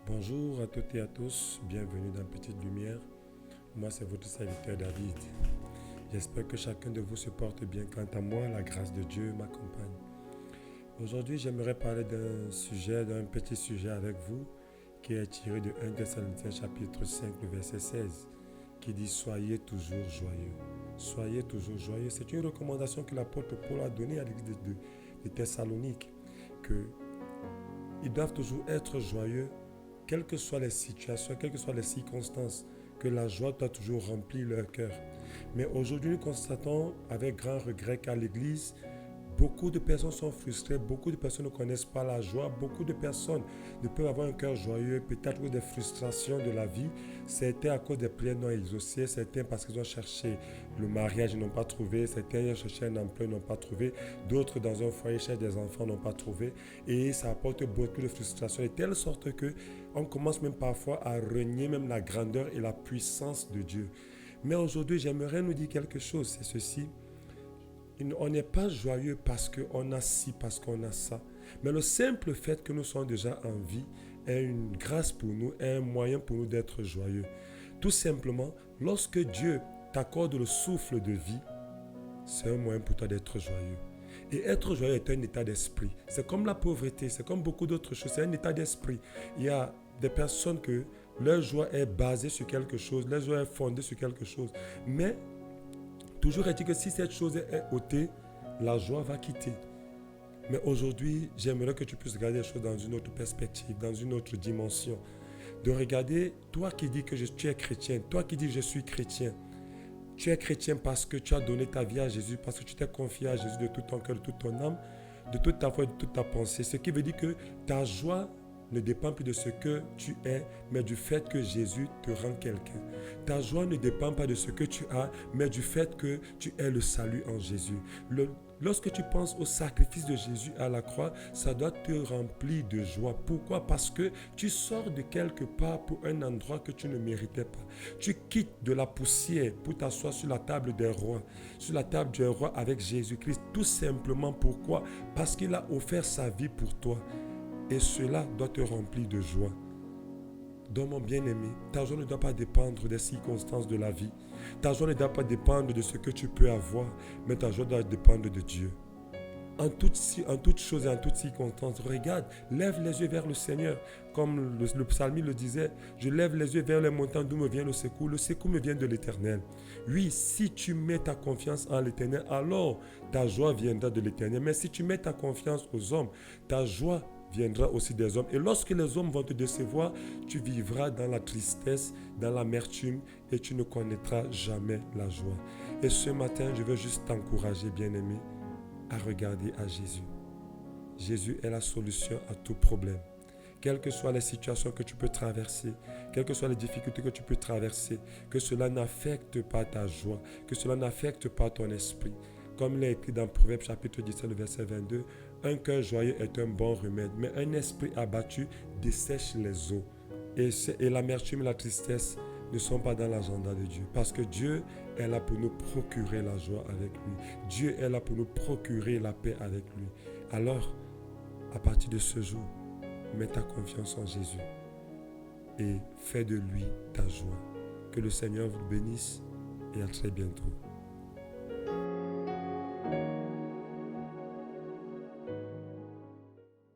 Bonjour à toutes et à tous, bienvenue dans Petite Lumière. Moi, c'est votre serviteur David. J'espère que chacun de vous se porte bien. Quant à moi, la grâce de Dieu m'accompagne. Aujourd'hui, j'aimerais parler d'un petit sujet avec vous qui est tiré de 1 Thessaloniciens chapitre 5, le verset 16, qui dit « Soyez toujours joyeux ». Soyez toujours joyeux. C'est une recommandation que l'apôtre Paul a donnée à l'église de Thessalonique, qu'ils doivent toujours être joyeux quelles que soient les situations, quelles que soient les circonstances, que la joie doit toujours remplir leur cœur. Mais aujourd'hui, nous constatons avec grand regret qu'à l'église, beaucoup de personnes sont frustrées, beaucoup de personnes ne connaissent pas la joie, beaucoup de personnes ne peuvent avoir un cœur joyeux, peut-être des frustrations de la vie. Certains à cause des prières non exaucées, certains parce qu'ils ont cherché le mariage et n'ont pas trouvé, certains ont cherché un emploi et n'ont pas trouvé, d'autres dans un foyer cherchent des enfants n'ont pas trouvé. Et ça apporte beaucoup de frustration, de telle sorte que on commence même parfois à renier même la grandeur et la puissance de Dieu. Mais aujourd'hui, j'aimerais nous dire quelque chose, c'est ceci. On n'est pas joyeux parce qu'on a ci, parce qu'on a ça. Mais le simple fait que nous soyons déjà en vie est une grâce pour nous, est un moyen pour nous d'être joyeux. Tout simplement, lorsque Dieu t'accorde le souffle de vie, c'est un moyen pour toi d'être joyeux. Et être joyeux est un état d'esprit. C'est comme la pauvreté, c'est comme beaucoup d'autres choses, c'est un état d'esprit. Il y a des personnes que leur joie est basée sur quelque chose, leur joie est fondée sur quelque chose. Mais toujours est-il que si cette chose est ôtée, la joie va quitter. Mais aujourd'hui, j'aimerais que tu puisses regarder les choses dans une autre perspective, dans une autre dimension. De regarder, toi qui dis que tu es chrétien, toi qui dis que je suis chrétien, tu es chrétien parce que tu as donné ta vie à Jésus, parce que tu t'es confié à Jésus de tout ton cœur, de toute ton âme, de toute ta foi et de toute ta pensée. Ce qui veut dire que ta joie ne dépend plus de ce que tu es, mais du fait que Jésus te rend quelqu'un. Ta joie ne dépend pas de ce que tu as, mais du fait que tu es le salut en Jésus. Lorsque tu penses au sacrifice de Jésus à la croix, ça doit te remplir de joie. Pourquoi? Parce que tu sors de quelque part pour un endroit que tu ne méritais pas. Tu quittes de la poussière pour t'asseoir sur la table des rois, sur la table du roi avec Jésus-Christ. Tout simplement pourquoi? Parce qu'il a offert sa vie pour toi. Et cela doit te remplir de joie. Donc mon bien-aimé, ta joie ne doit pas dépendre des circonstances de la vie. Ta joie ne doit pas dépendre de ce que tu peux avoir, mais ta joie doit dépendre de Dieu. En toute chose et en toute circonstance, regarde, lève les yeux vers le Seigneur. Comme le psalmiste le disait, je lève les yeux vers les montagnes d'où me vient le secours. Le secours me vient de l'Éternel. Oui, si tu mets ta confiance en l'Éternel, alors ta joie viendra de l'Éternel. Mais si tu mets ta confiance aux hommes, ta joie viendra aussi des hommes. Et lorsque les hommes vont te décevoir, tu vivras dans la tristesse, dans l'amertume et tu ne connaîtras jamais la joie. Et ce matin, je veux juste t'encourager, bien-aimé, à regarder à Jésus. Jésus est la solution à tout problème. Quelles que soient les situations que tu peux traverser, quelles que soient les difficultés que tu peux traverser, que cela n'affecte pas ta joie, que cela n'affecte pas ton esprit. Comme il est écrit dans Proverbe chapitre 17, verset 22, un cœur joyeux est un bon remède, mais un esprit abattu dessèche les eaux. Et l'amertume et la tristesse ne sont pas dans l'agenda de Dieu. Parce que Dieu est là pour nous procurer la joie avec lui. Dieu est là pour nous procurer la paix avec lui. Alors, à partir de ce jour, mets ta confiance en Jésus et fais de lui ta joie. Que le Seigneur vous bénisse et à très bientôt.